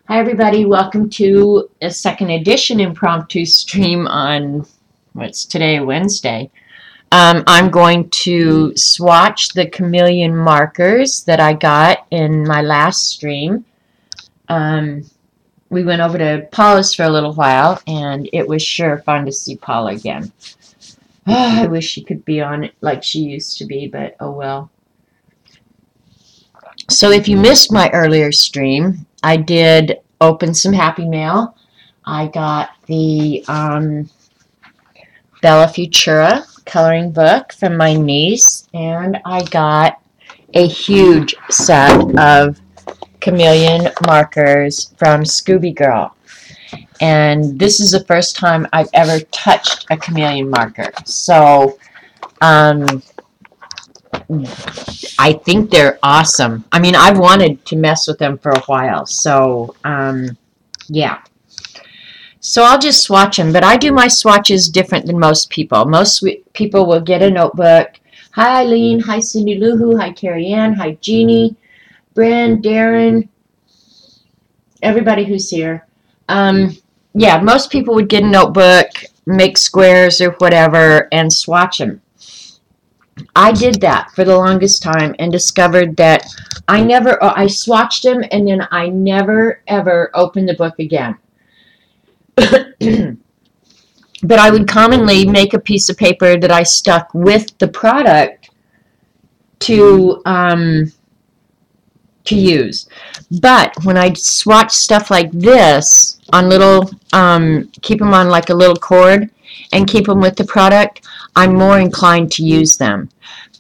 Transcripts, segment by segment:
Hi everybody, welcome to a second edition impromptu stream on, what's today, Wednesday. I'm going to swatch the Chameleon markers that I got in my last stream. We went over to Paula's for a little while, and it was sure fun to see Paula again. I wish she could be on it like she used to be, but oh well. So if you missed my earlier stream, I did open some Happy Mail. I got the Bella Futura coloring book from my niece, and I got a huge set of Chameleon markers from Scooby Girl. And this is the first time I've ever touched a Chameleon marker. So, I think they're awesome. I mean, I've wanted to mess with them for a while. So, yeah. So I'll just swatch them, but I do my swatches different than most people. Most people will get a notebook. Hi, Eileen. Hi, Cindy Lou Who. Hi, Carrie Ann. Hi, Jeannie. Bryn, Darren. Everybody who's here. Yeah, most people would get a notebook, make squares or whatever, and swatch them. I did that for the longest time and discovered that I swatched them and then I never ever opened the book again. But I would commonly make a piece of paper that I stuck with the product to use. But when I swatch stuff like this on little, keep them on like a little cord and keep them with the product, I'm more inclined to use them.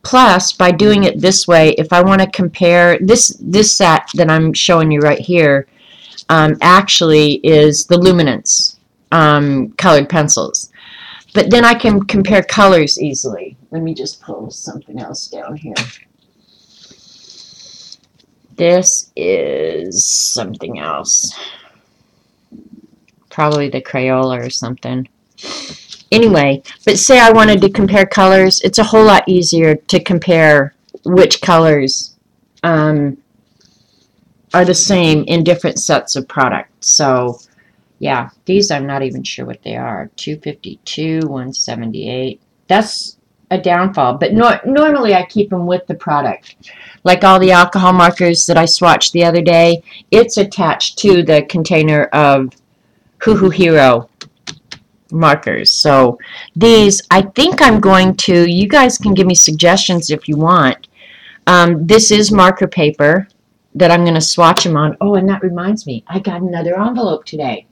Plus, by doing it this way, if I want to compare, this set that I'm showing you right here actually is the Luminance colored pencils. But then I can compare colors easily. Let me just pull something else down here. This is something else. Probably the Crayola or something. Anyway, but say I wanted to compare colors, it's a whole lot easier to compare which colors are the same in different sets of products. So, yeah, these I'm not even sure what they are. 252, 178. That's a downfall, but normally I keep them with the product. Like all the alcohol markers that I swatched the other day, it's attached to the container of Hoo Hoo Hero markers. So these, I think I'm going to, you guys can give me suggestions if you want. This is marker paper that I'm going to swatch them on. Oh, and that reminds me, I got another envelope today.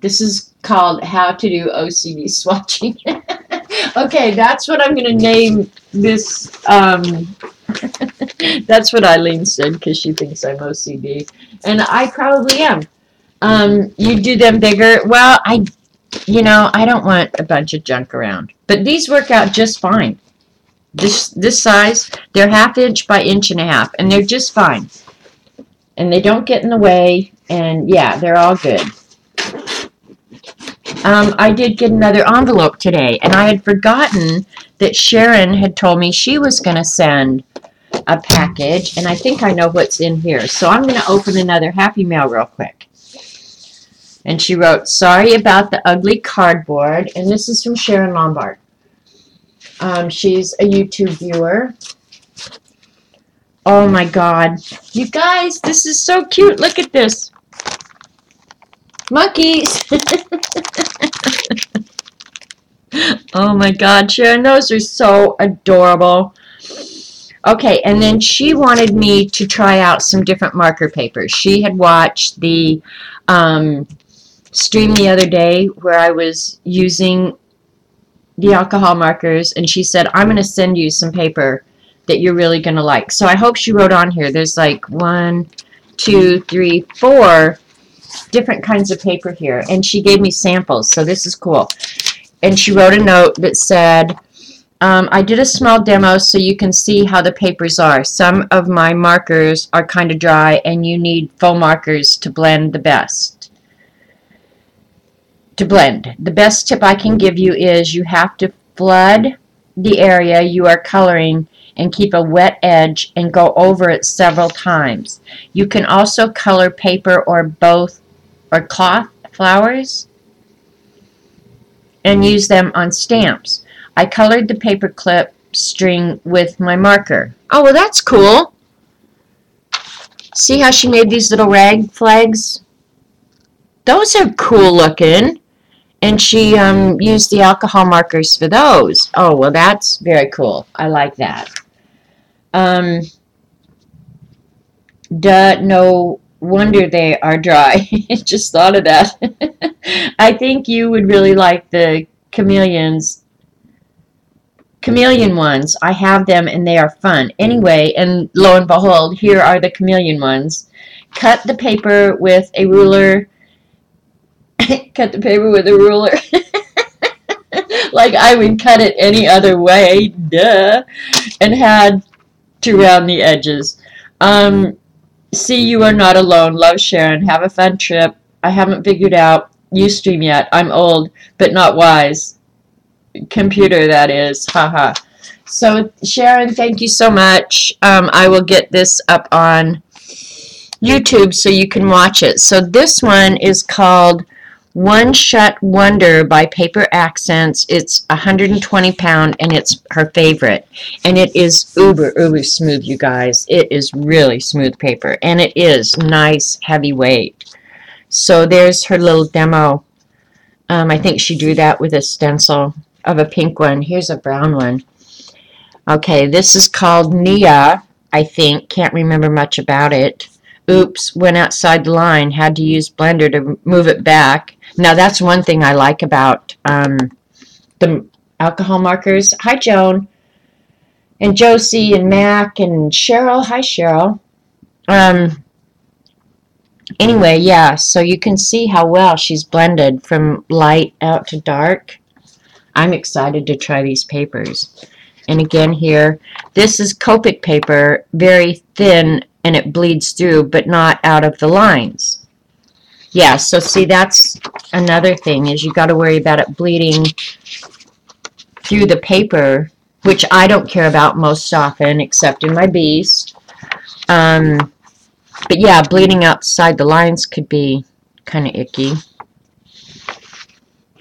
This is called How to Do OCD Swatching. Okay, that's what I'm going to name this. That's what Eileen said because she thinks I'm OCD. And I probably am. You do them bigger. Well, I don't want a bunch of junk around. But these work out just fine. This size, they're 1/2 inch by 1.5 inch, and they're just fine. And they don't get in the way, and yeah, they're all good. I did get another envelope today, and I had forgotten that Sharon had told me she was going to send a package, and I think I know what's in here. So I'm going to open another Happy Mail real quick. And she wrote, sorry about the ugly cardboard, and this is from Sharon Lombard. She's a YouTube viewer. Oh my God. You guys, this is so cute. Look at this. Monkeys. Oh my God, Sharon, those are so adorable. Okay, and then she wanted me to try out some different marker papers. She had watched the stream the other day where I was using the alcohol markers, and she said, I'm going to send you some paper that you're really going to like. So I hope she wrote on here. There's like 1, 2, 3, 4 different kinds of paper here, and she gave me samples, so this is cool. And she wrote a note that said, I did a small demo so you can see how the papers are. Some of my markers are kind of dry, and you need faux markers to blend the best. The best tip I can give you is you have to flood the area you are coloring and keep a wet edge and go over it several times. You can also color paper or both or cloth flowers and use them on stamps. I colored the paper clip string with my marker. Oh, well, that's cool. See how she made these little rag flags? Those are cool looking. And she used the alcohol markers for those. Oh, well, that's very cool. I like that. Um, no wonder they are dry. Just thought of that. I think you would really like the chameleon ones. I have them and they are fun. Anyway, and lo and behold, here are the chameleon ones. Cut the paper with a ruler. Cut the paper with a ruler. Like I would cut it any other way. Duh. And had to round the edges. See, you are not alone. Love, Sharon. Have a fun trip. I haven't figured out Ustream yet. I'm old, but not wise. Computer, that is. Haha. So, Sharon, thank you so much. I will get this up on YouTube so you can watch it. So this one is called One Shot Wonder by Paper Accents. It's 120 pound and it's her favorite. And it is uber smooth, you guys. It is really smooth paper. And it is nice, heavyweight. So there's her little demo. I think she drew that with a stencil of a pink one. Here's a brown one. Okay, this is called Nia, I think. Can't remember much about it. Oops, went outside the line. Had to use Blender to move it back. Now, that's one thing I like about the alcohol markers. Hi, Joan. And Josie and Mac and Cheryl. Hi, Cheryl. Anyway, yeah, so you can see how well she's blended from light out to dark. I'm excited to try these papers. And again here, this is Copic paper, very thin, and it bleeds through, but not out of the lines. Yeah, so see, that's another thing, is you got to worry about it bleeding through the paper, which I don't care about most often, except in my Beast. But yeah, bleeding outside the lines could be kind of icky.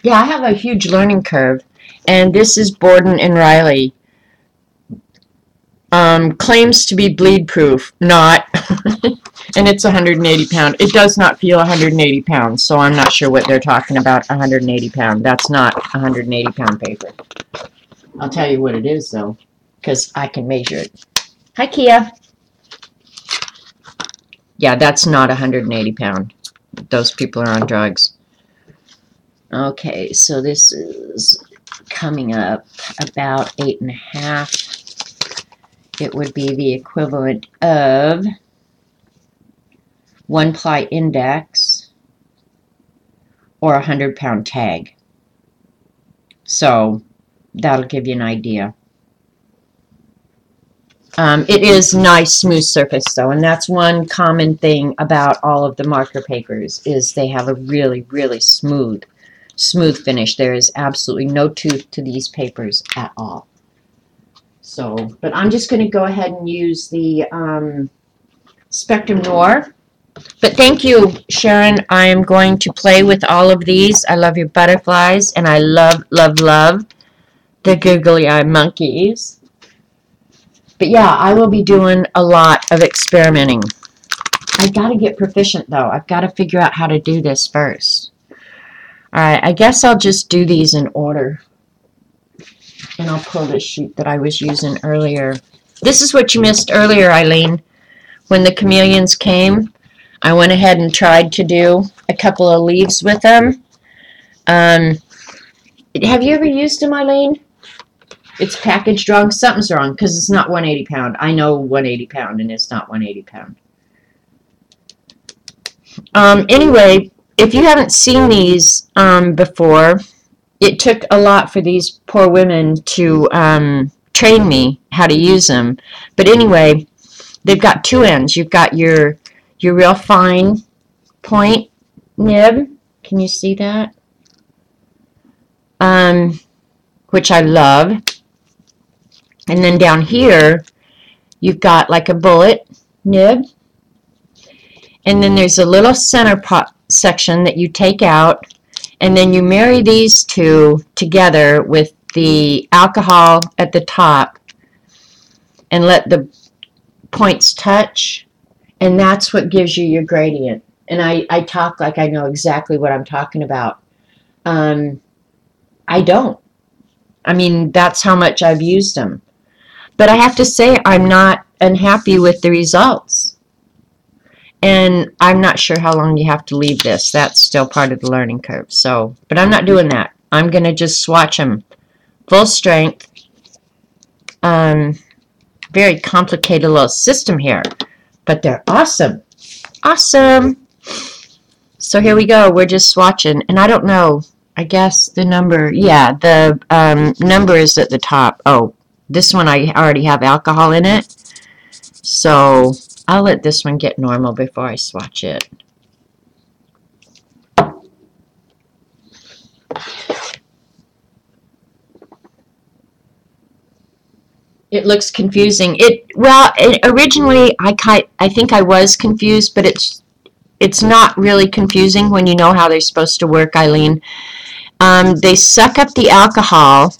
Yeah, I have a huge learning curve. And this is Borden and Riley. Claims to be bleed proof, not. And it's 180 pound. It does not feel 180 pounds, so I'm not sure what they're talking about, 180 pound. That's not 180 pound paper. I'll tell you what it is, though, because I can measure it. Hi, Kia. Yeah, that's not 180 pound. Those people are on drugs. Okay, so this is coming up about 8.5. It would be the equivalent of 1 ply index or 100 pound tag. So that'll give you an idea. It is nice, smooth surface, though, and that's one common thing about all of the marker papers, is they have a really, really smooth finish. There is absolutely no tooth to these papers at all. So, but I'm just going to go ahead and use the Spectrum Noir. But thank you, Sharon. I am going to play with all of these. I love your butterflies, and I love, love, love the googly eye monkeys. But yeah, I will be doing a lot of experimenting. I've got to get proficient, though. I've got to figure out how to do this first. Alright, I guess I'll just do these in order. And I'll pull this sheet that I was using earlier. This is what you missed earlier, Eileen. When the chameleons came, I went ahead and tried to do a couple of leaves with them. Have you ever used them, Eileen? It's packaged wrong. Something's wrong, because it's not 180 pound. I know 180 pound, and it's not 180 pound. Anyway, if you haven't seen these before, it took a lot for these poor women to train me how to use them. But anyway, they've got two ends. You've got your real fine point nib. Can you see that? Which I love. And then down here, you've got like a bullet nib. And then there's a little center pot section that you take out. And then you marry these two together with the alcohol at the top and let the points touch. And that's what gives you your gradient. And I talk like I know exactly what I'm talking about. I don't. I mean, that's how much I've used them. But I have to say, I'm not unhappy with the results. And I'm not sure how long you have to leave this. That's still part of the learning curve. So, but I'm not doing that. I'm going to just swatch them full strength. Very complicated little system here. But they're awesome. Awesome. So here we go. We're just swatching. And I don't know. I guess the number, yeah, the number is at the top. Oh, this one I already have alcohol in it. So I'll let this one get normal before I swatch it. It looks confusing. Originally I think I was confused, but it's not really confusing when you know how they're supposed to work, Eileen. They suck up the alcohol,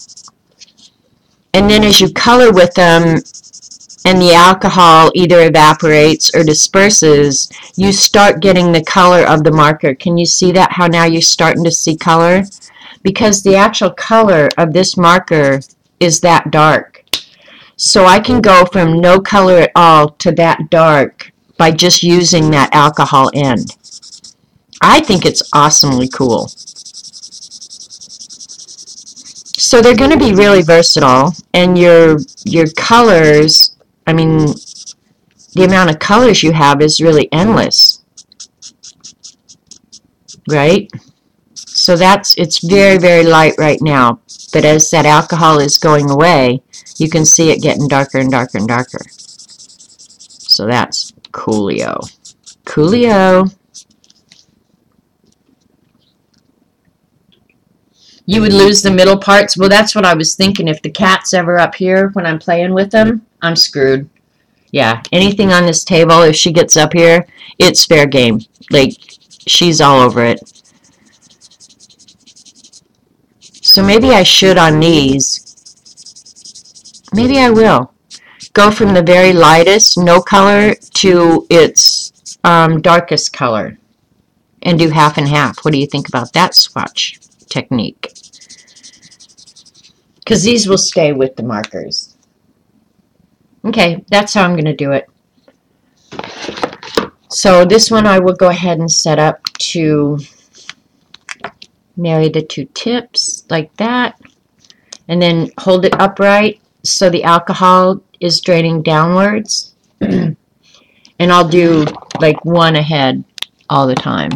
and then as you color with them and the alcohol either evaporates or disperses, you start getting the color of the marker. Can you see that, how now you're starting to see color? Because the actual color of this marker is that dark. So I can go from no color at all to that dark by just using that alcohol end. I think it's awesomely cool. So they're going to be really versatile, and your colors, I mean, the amount of colors you have is really endless, right? So it's very, very light right now, but as that alcohol is going away, you can see it getting darker and darker and darker. So that's coolio. Coolio. You would lose the middle parts. Well, that's what I was thinking. If the cat's ever up here when I'm playing with them, I'm screwed. Yeah, anything on this table, if she gets up here, it's fair game. Like, she's all over it. So maybe I should on these. Maybe I will. Go from the very lightest, no color, to its darkest color. And do half and half. What do you think about that swatch technique? Because these will stay with the markers. Okay, that's how I'm going to do it. So this one I will go ahead and set up to marry the two tips like that. And then hold it upright so the alcohol is draining downwards. And I'll do like one ahead all the time.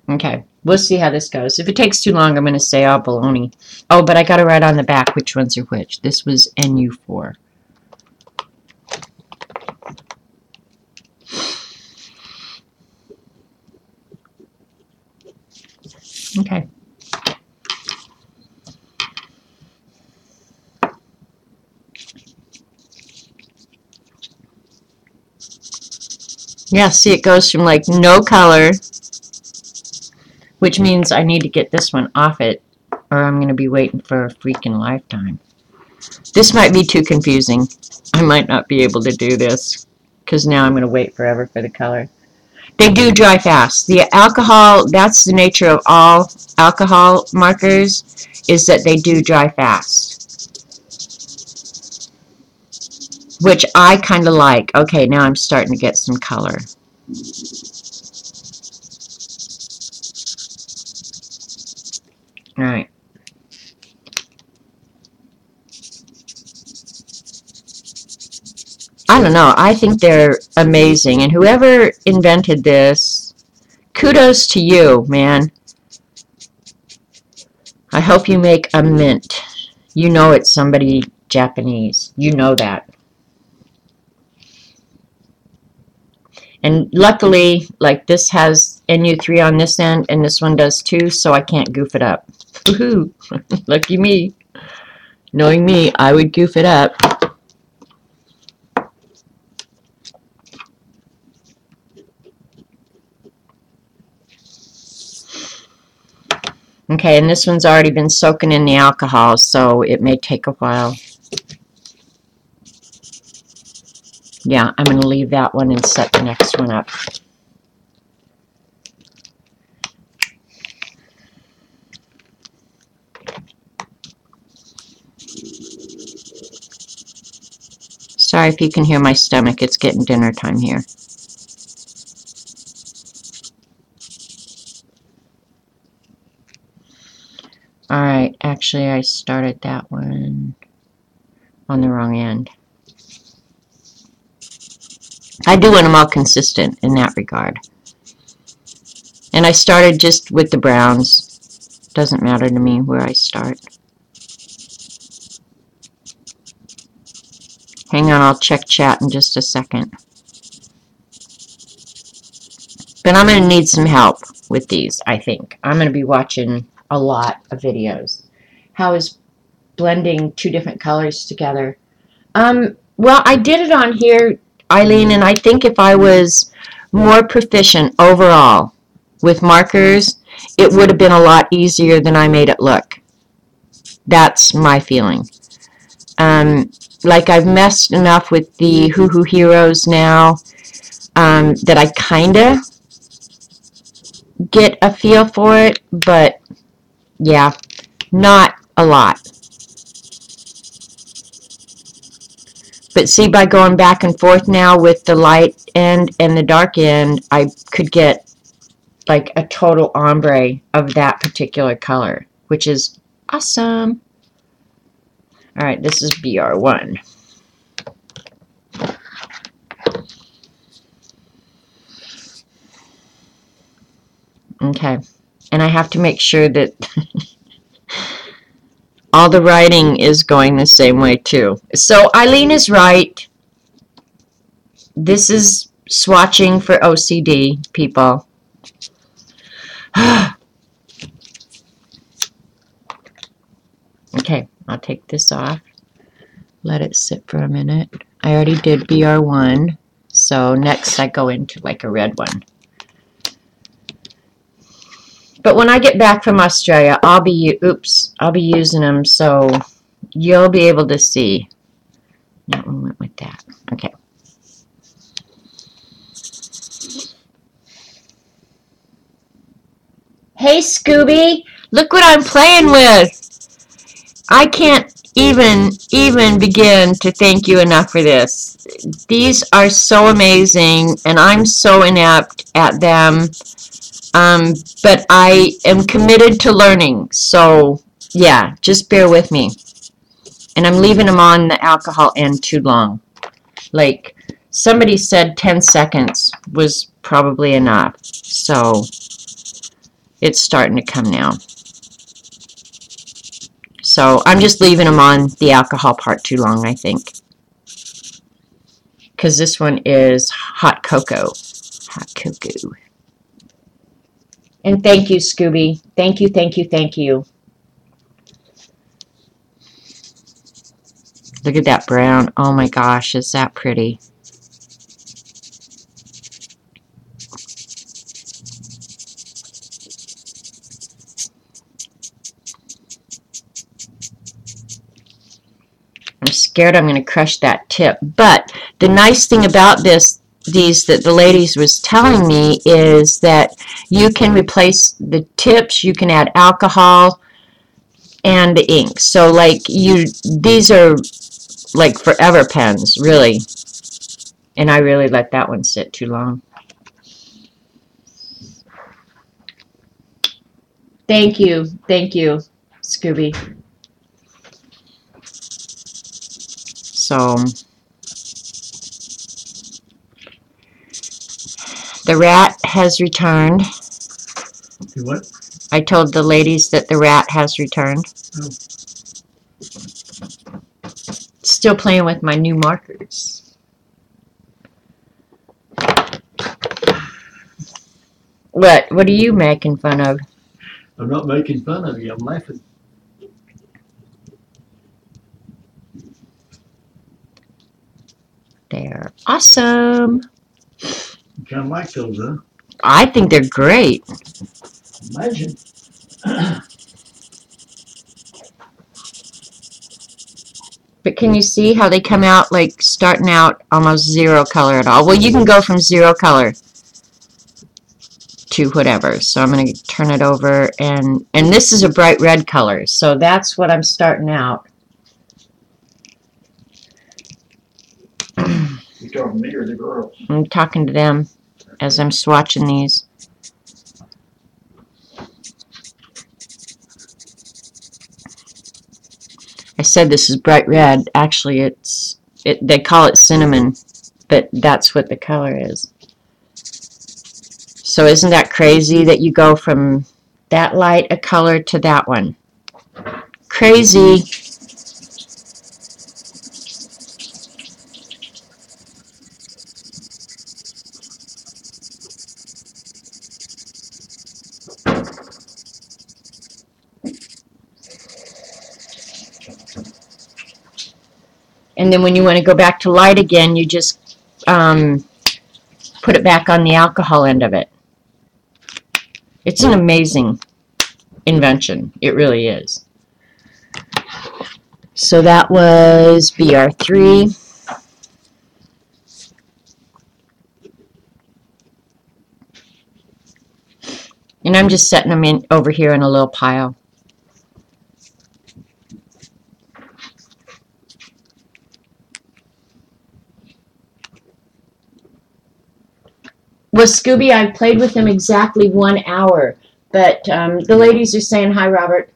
Okay, we'll see how this goes. If it takes too long, I'm going to say, oh, baloney. Oh, but I got to write on the back which ones are which. This was NU4. Okay. Yeah, see, it goes from like no color, which means I need to get this one off it, or I'm going to be waiting for a freaking lifetime. This might be too confusing. I might not be able to do this, because now I'm going to wait forever for the color. They do dry fast. The alcohol, that's the nature of all alcohol markers, is that they do dry fast. Which I kind of like. Okay, now I'm starting to get some color. All right. I don't know. I think they're amazing. And whoever invented this, kudos to you, man. I hope you make a mint. You know it's somebody Japanese. You know that. And luckily, like this has NU3 on this end, and this one does too, so I can't goof it up. Woohoo! Lucky me. Knowing me, I would goof it up. Okay, and this one's already been soaking in the alcohol, so it may take a while. Yeah, I'm going to leave that one and set the next one up. Sorry if you can hear my stomach. It's getting dinner time here. Alright, actually I started that one on the wrong end. I do want them all consistent in that regard. And I started just with the browns. Doesn't matter to me where I start. Hang on, I'll check chat in just a second. But I'm going to need some help with these, I think. I'm going to be watching a lot of videos. How is blending two different colors together? Well, I did it on here, Eileen, and I think if I was more proficient overall with markers, it would have been a lot easier than I made it look. That's my feeling. Like I've messed enough with the Hoo Hoo Heroes now that I kind of get a feel for it, but yeah, not a lot. But see, by going back and forth now with the light end and the dark end, I could get like a total ombre of that particular color, which is awesome. All right, this is BR1. Okay, and I have to make sure that all the writing is going the same way too. So Eileen is right. This is swatching for OCD people. Okay, I'll take this off. Let it sit for a minute. I already did BR1, so next I go into like a red one. But when I get back from Australia, I'll be using them, so you'll be able to see. That one went with that. Okay. Hey, Scooby, look what I'm playing with. I can't even begin to thank you enough for this. These are so amazing, and I'm so inept at them. But I am committed to learning, so yeah, just bear with me. And I'm leaving them on the alcohol end too long. Like, somebody said 10 seconds was probably enough, so it's starting to come now. So I'm just leaving them on the alcohol part too long, I think. Because this one is hot cocoa. Hot cocoa. And thank you, Scooby. Thank you, thank you, thank you. Look at that brown. Oh my gosh, is that pretty? I'm scared I'm going to crush that tip. But the nice thing about these that the ladies was telling me is that you can replace the tips, you can add alcohol and the ink. So like these are like forever pens, really. And I really let that one sit too long. Thank you, Scooby. So the rat has returned. What? I told the ladies that the rat has returned. Oh. Still playing with my new markers. What? What are you making fun of? I'm not making fun of you. I'm laughing. They're awesome. You kind of like those, huh? I think they're great. Imagine. But can you see how they come out like starting out almost zero color at all? Well, you can go from zero color to whatever. So I'm going to turn it over, and this is a bright red color. So that's what I'm starting out. You talking to me or the girls? I'm talking to them as I'm swatching these. I said this is bright red. Actually, they call it cinnamon, but that's what the color is. So isn't that crazy that you go from that light a color to that one? Crazy. And then when you want to go back to light again, you just put it back on the alcohol end of it. It's an amazing invention. It really is. So that was BR3. And I'm just setting them in over here in a little pile. Well, Scooby, I've played with them exactly 1 hour, but the ladies are saying hi, Robert.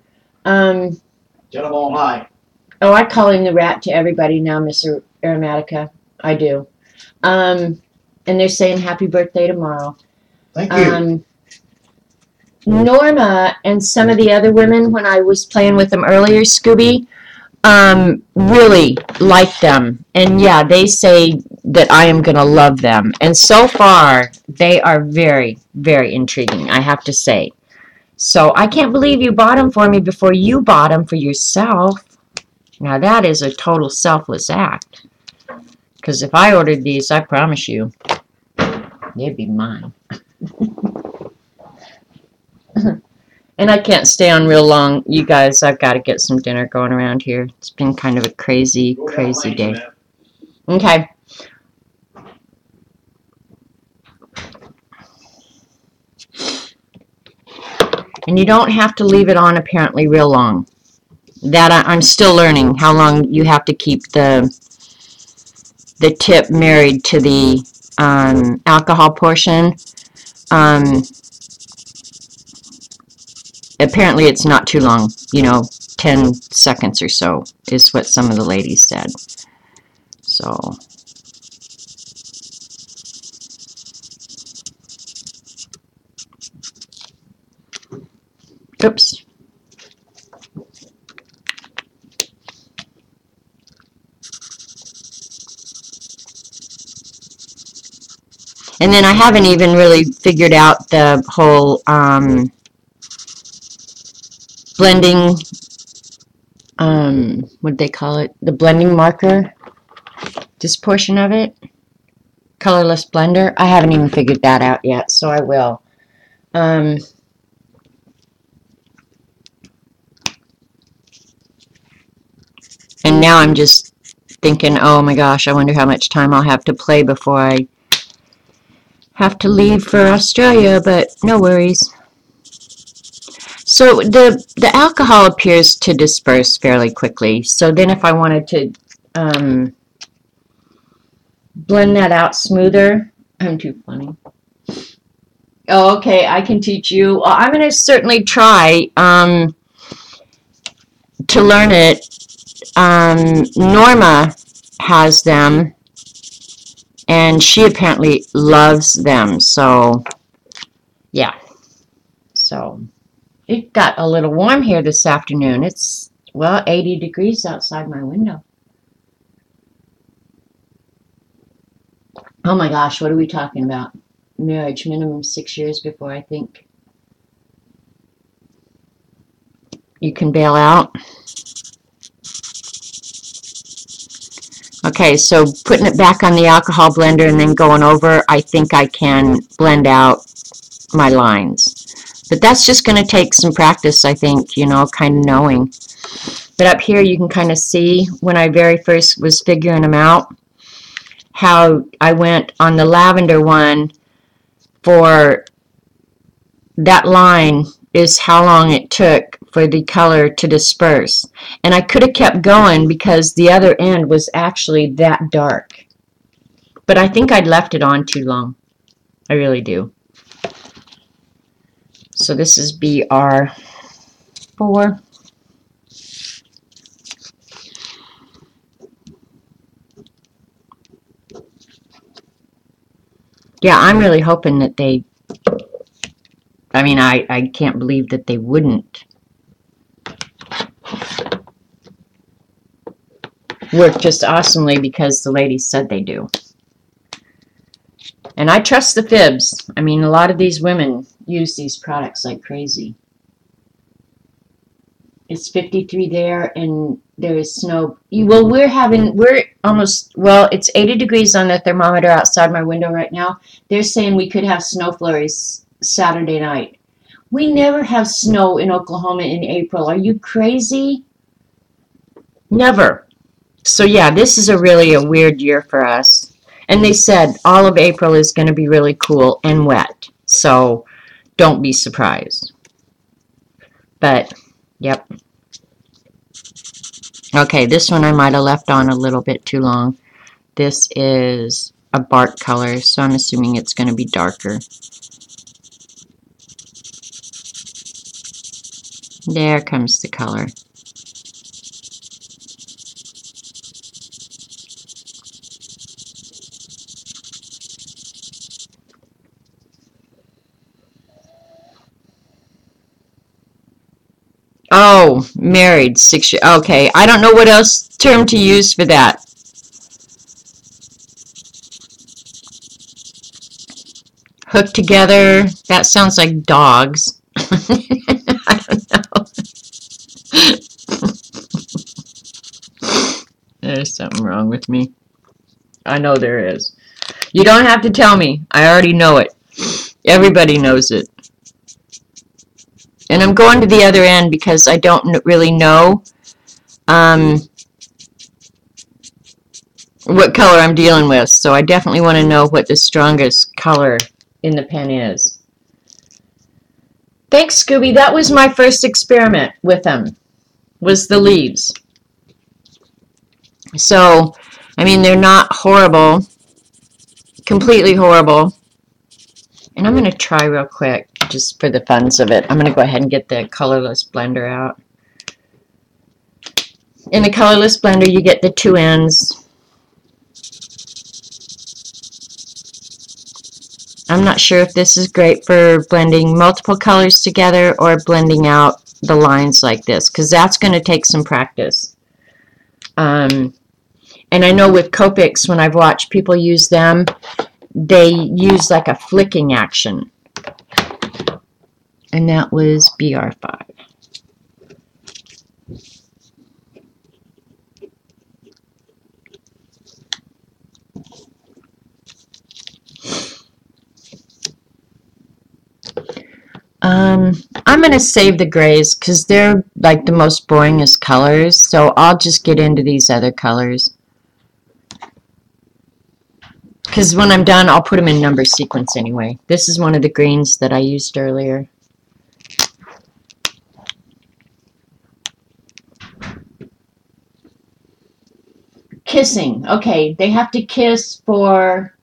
Tell them all hi. Oh, I call him the rat to everybody now, Mr. Aromatica. I do. And they're saying happy birthday tomorrow. Thank you. Norma and some of the other women, when I was playing with them earlier, Scooby, really like them. And yeah, they say that I am going to love them. And so far, they are very, very intriguing, I have to say. So I can't believe you bought them for me before you bought them for yourself. Now that is a total selfless act. Because if I ordered these, I promise you, they'd be mine. And I can't stay on real long. You guys, I've got to get some dinner going around here. It's been kind of a crazy, crazy day. Okay. And you don't have to leave it on apparently real long. That I'm still learning how long you have to keep the tip married to the alcohol portion. Apparently it's not too long, 10 seconds or so is what some of the ladies said. So, oops. And then I haven't even really figured out the whole blending, what do they call it? The blending marker, this portion of it. Colorless blender. I haven't even figured that out yet, so I will. And now I'm just thinking, oh my gosh, I wonder how much time I'll have to play before I have to leave for Australia, but no worries. So the alcohol appears to disperse fairly quickly. So then if I wanted to blend that out smoother, I'm too funny. Oh, okay, I can teach you. Well, I'm going to certainly try to learn it. Norma has them, and she apparently loves them. So, yeah. So, it got a little warm here this afternoon. It's, well, 80 degrees outside my window. Oh my gosh, what are we talking about? marriage, minimum 6 years before I think you can bail out. Okay, so putting it back on the alcohol blender and then going over, I think I can blend out my lines. But that's just going to take some practice, I think, you know, kind of knowing. But up here you can kind of see when I very first was figuring them out, how I went on the lavender one for that line is how long it took for the color to disperse. And I could have kept going because the other end was actually that dark. But I think I'd left it on too long. I really do. So this is BR4. Yeah, I'm really hoping that they, I mean, I can't believe that they wouldn't work just awesomely because the ladies said they do. And I trust the fibs. I mean, a lot of these women use these products like crazy. It's 53 there, and there is snow. Well, we're almost, well, it's 80 degrees on the thermometer outside my window right now. They're saying we could have snow flurries Saturday night. We never have snow in Oklahoma in April. Are you crazy? Never. So yeah, this is really a weird year for us. And they said all of April is going to be really cool and wet. So don't be surprised. But, yep. Okay, this one I might have left on a little bit too long. This is a bark color, so I'm assuming it's going to be darker. There comes the color. Oh, married, 6 years. Okay, I don't know what else term to use for that. Hooked together, that sounds like dogs. I don't know. There's something wrong with me. I know there is. You don't have to tell me. I already know it. Everybody knows it. And I'm going to the other end because I don't really know what color I'm dealing with. So I definitely want to know what the strongest color in the pen is. Thanks, Scooby. That was my first experiment with them, was the leaves. So, I mean, they're not horrible, completely horrible. And I'm going to try real quick, just for the funs of it. I'm going to go ahead and get the colorless blender out. In the colorless blender, you get the two ends. I'm not sure if this is great for blending multiple colors together or blending out the lines like this, because that's going to take some practice. And I know with Copics, when I've watched people use them, they use like a flicking action. And that was BR5. I'm going to save the grays because they're like the most boringest colors, so I'll just get into these other colors. Because when I'm done, I'll put them in number sequence anyway. This is one of the greens that I used earlier. Kissing. Okay, they have to kiss for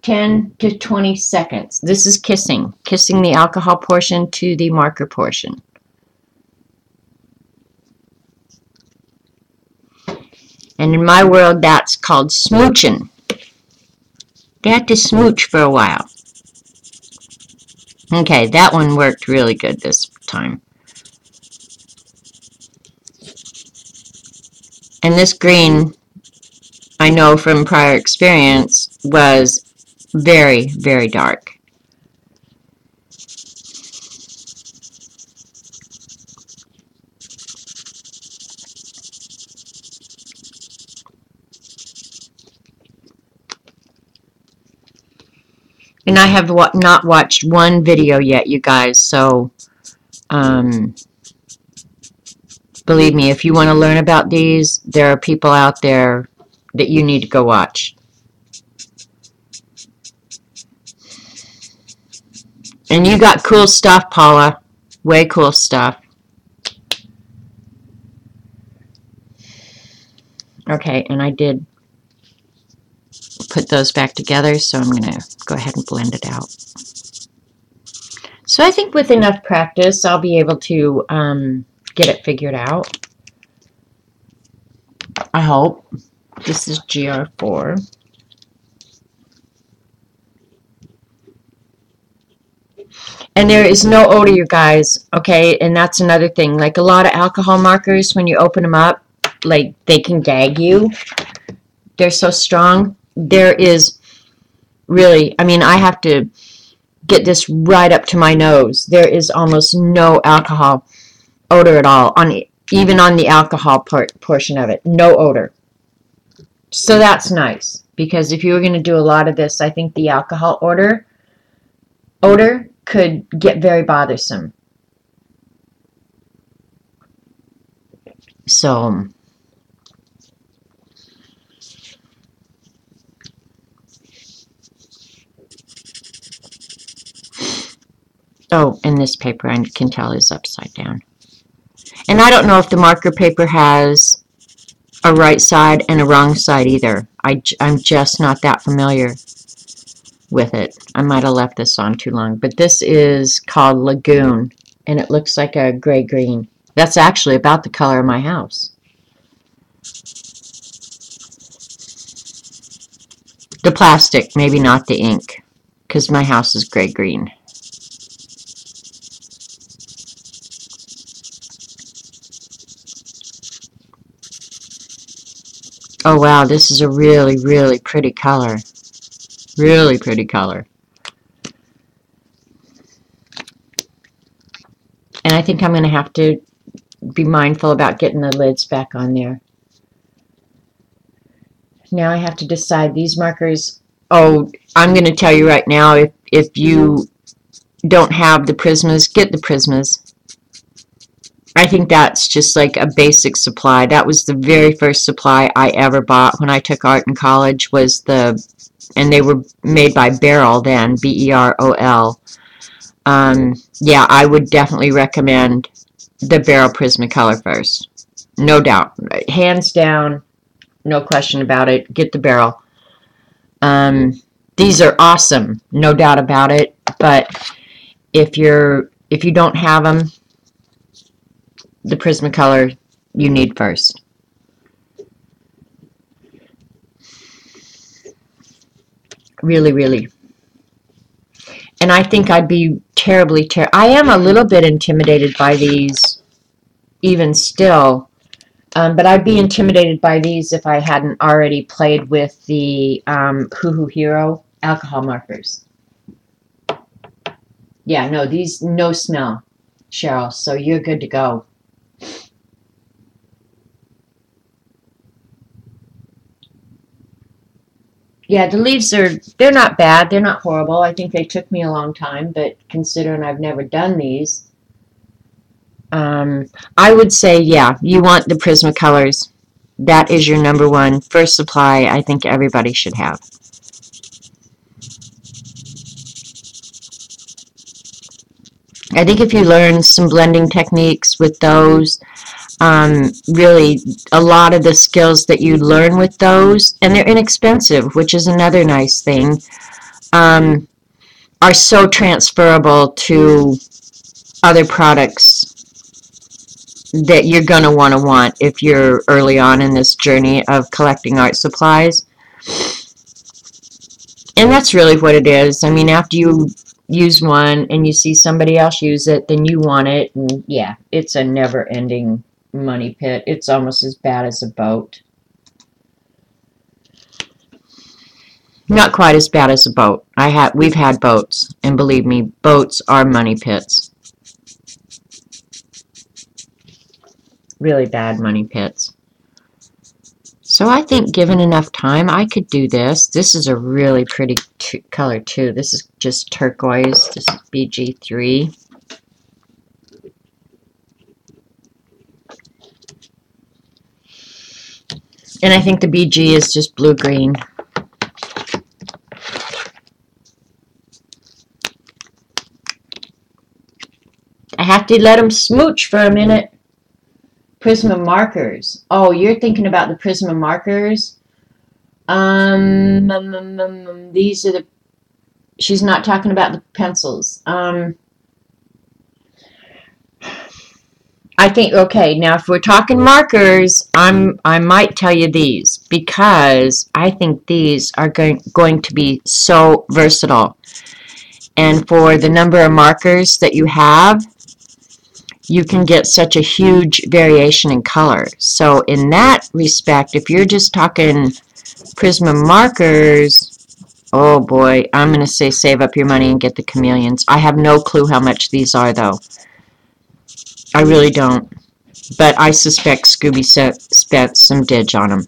10 to 20 seconds. This is kissing. Kissing the alcohol portion to the marker portion. And in my world, that's called smooching. They had to smooch for a while. Okay, that one worked really good this time. And this green, I know from prior experience, was Very, very dark. And I have not watched one video yet, you guys, so believe me, if you want to learn about these, there are people out there that you need to go watch. And you got cool stuff, Paula. Way cool stuff. Okay, and I did put those back together, so I'm going to go ahead and blend it out. So I think with enough practice, I'll be able to get it figured out. I hope. This is GR4. And there is no odor, you guys, okay? And that's another thing. Like a lot of alcohol markers, when you open them up, like they can gag you. They're so strong. There is really, I mean, I have to get this right up to my nose. There is almost no alcohol odor at all, even on the alcohol portion of it. No odor. So that's nice, because if you were going to do a lot of this, I think the alcohol odor could get very bothersome. So oh, and this paper I can tell is upside down. And I don't know if the marker paper has a right side and a wrong side either. I'm just not that familiar with it. I might have left this on too long. But this is called Lagoon, and it looks like a gray-green. That's actually about the color of my house. The plastic, maybe not the ink, because my house is gray-green. Oh wow, this is a really, really pretty color. Really pretty color. And I think I'm going to have to be mindful about getting the lids back on there. Now I have to decide these markers. Oh, I'm going to tell you right now, if you don't have the Prismas, get the Prismas. I think that's just like a basic supply. That was the very first supply I ever bought when I took art in college, and they were made by Beryl then, B-E-R-O-L. Yeah, I would definitely recommend the Beryl Prismacolor first. No doubt. Hands down, no question about it. Get the Beryl. These are awesome, no doubt about it. But if you don't have them, the Prismacolor you need first. Really, really. And I think I'd be I am a little bit intimidated by these, even still. But I'd be intimidated by these if I hadn't already played with the Hoo Hoo Hero alcohol markers. Yeah, no, these, no smell, Cheryl, so you're good to go. Yeah, the leaves they're not bad. They're not horrible. I think they took me a long time, but considering I've never done these, I would say, yeah, you want the Prismacolors. That is your number one first supply I think everybody should have. I think if you learn some blending techniques with those, really a lot of the skills that you learn with those, and they're inexpensive, which is another nice thing, are so transferable to other products that you're going to want if you're early on in this journey of collecting art supplies. And that's really what it is. I mean, after you use one and you see somebody else use it, then you want it. And yeah, it's a never-ending money pit. It's almost as bad as a boat. Not quite as bad as a boat. We've had boats, and believe me, boats are money pits. Really bad money pits. So I think given enough time, I could do this. This is a really pretty color too. This is just turquoise. This is BG3. And I think the BG is just blue-green. I have to let them smooch for a minute. Prisma markers. Oh, you're thinking about the Prisma markers? These are the... She's not talking about the pencils. I think, okay, now if we're talking markers, I might tell you these because I think these are going to be so versatile. And for the number of markers that you have, you can get such a huge variation in color. So in that respect, if you're just talking Prisma markers, oh boy, I'm going to say save up your money and get the Chameleons. I have no clue how much these are, though. I really don't. But I suspect Scooby spent some dig on them.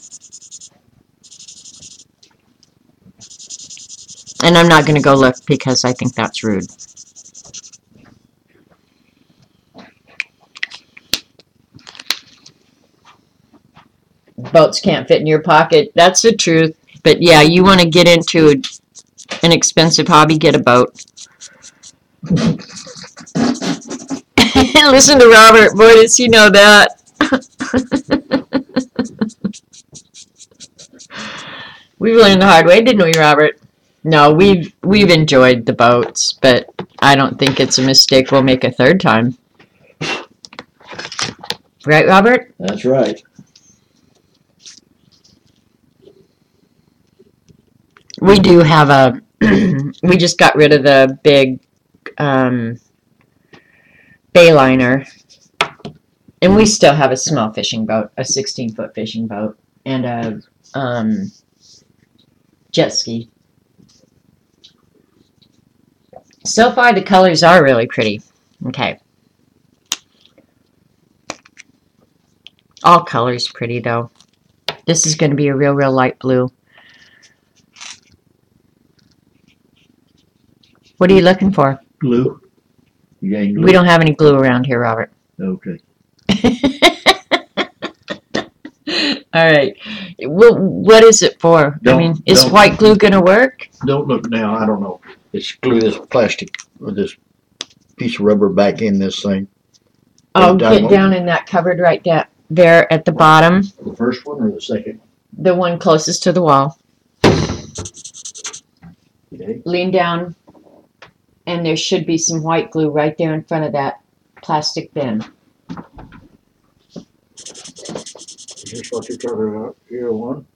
And I'm not going to go look because I think that's rude. Boats can't fit in your pocket. That's the truth. But yeah, you want to get into an expensive hobby, get a boat. Listen to Robert. Boy, does he know that. We learned the hard way, didn't we, Robert? No, we've enjoyed the boats, but I don't think it's a mistake we'll make a third time. Right, Robert? That's right. We do have a... we just got rid of the big Bayliner. And we still have a small fishing boat, a 16-foot fishing boat, and a jet ski. So far, the colors are really pretty. Okay. All colors pretty, though. This is going to be a real, real light blue. What are you looking for? Glue. You ain't glue? We don't have any glue around here, Robert. Okay. All right. Well, what is it for? I mean, is white glue going to work? Don't look now. I don't know. It's glue this plastic or this piece of rubber back in this thing. Oh, get down in that cupboard right there at the bottom. The first one or the second one? The one closest to the wall. Okay. Lean down, and there should be some white glue right there in front of that plastic bin. Is this what you're talking about? Here, one?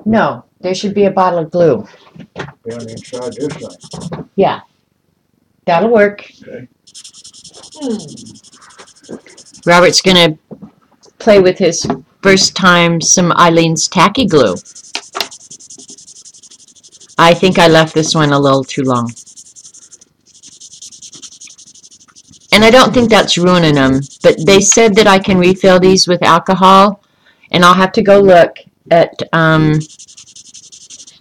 No, there should be a bottle of glue. Down inside this thing. Yeah. That'll work. Okay. Robert's going to play with his first time some Eileen's tacky glue. I think I left this one a little too long. And I don't think that's ruining them, but they said that I can refill these with alcohol, and I'll have to go look at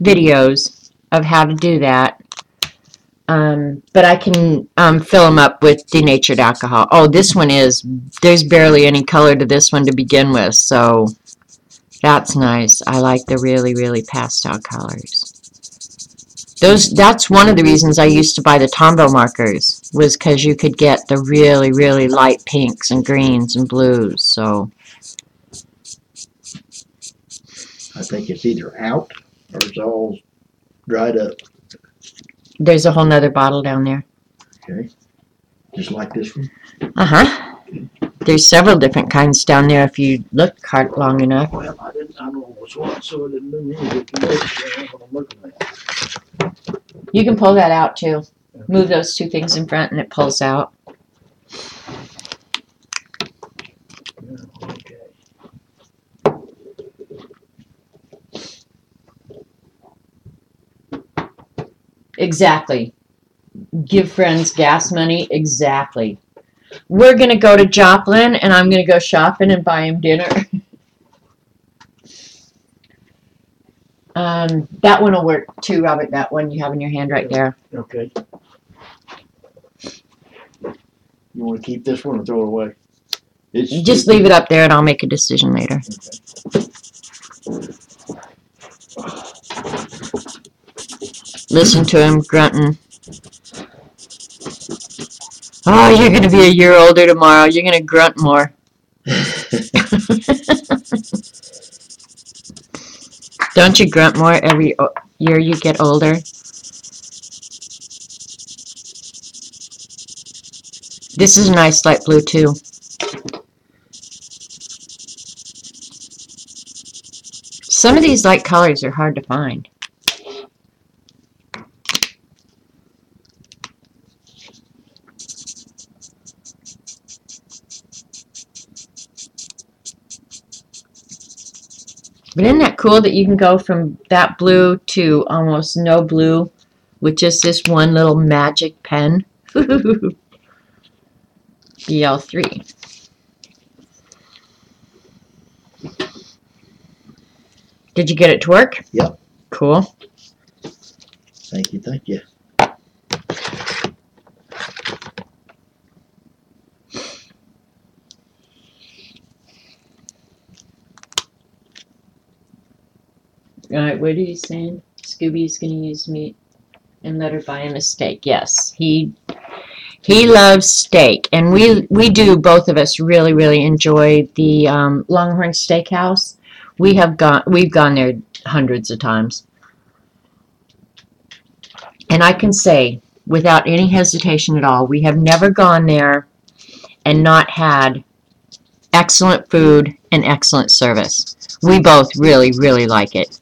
videos of how to do that. But I can fill them up with denatured alcohol. Oh, this one there's barely any color to this one to begin with, so that's nice. I like the really, really pastel colors. That's one of the reasons I used to buy the Tombow markers, was because you could get the really, really light pinks and greens and blues, so. I think it's either out or it's all dried up. There's a whole nother bottle down there. Okay. Just like this one? Uh-huh. There's several different kinds down there if you look hard long enough. Well, I don't know what's what, so it didn't do me any good to look, so I'm gonna look at that. You can pull that out too. Move those two things in front and it pulls out. Yeah, okay. Exactly. Give friends gas money. Exactly. We're going to go to Joplin, and I'm going to go shopping and buy him dinner. That one will work too, Robert. That one you have in your hand right there. Okay. You want to keep this one or throw it away? Just leave it up there, and I'll make a decision later. Listen to him grunting. Oh, you're going to be a year older tomorrow. You're going to grunt more. Don't you grunt more every year you get older? This is a nice light blue, too. Some of these light colors are hard to find. But isn't that cool that you can go from that blue to almost no blue with just this one little magic pen? BL3. Did you get it to work? Yep. Cool. Thank you, thank you. Alright, what are you saying? Scooby's gonna use meat and let her buy a mistake. Yes, he loves steak, and we do, both of us really enjoy the Longhorn Steakhouse. We've gone there hundreds of times, and I can say without any hesitation at all, we have never gone there and not had excellent food and excellent service. We both really like it.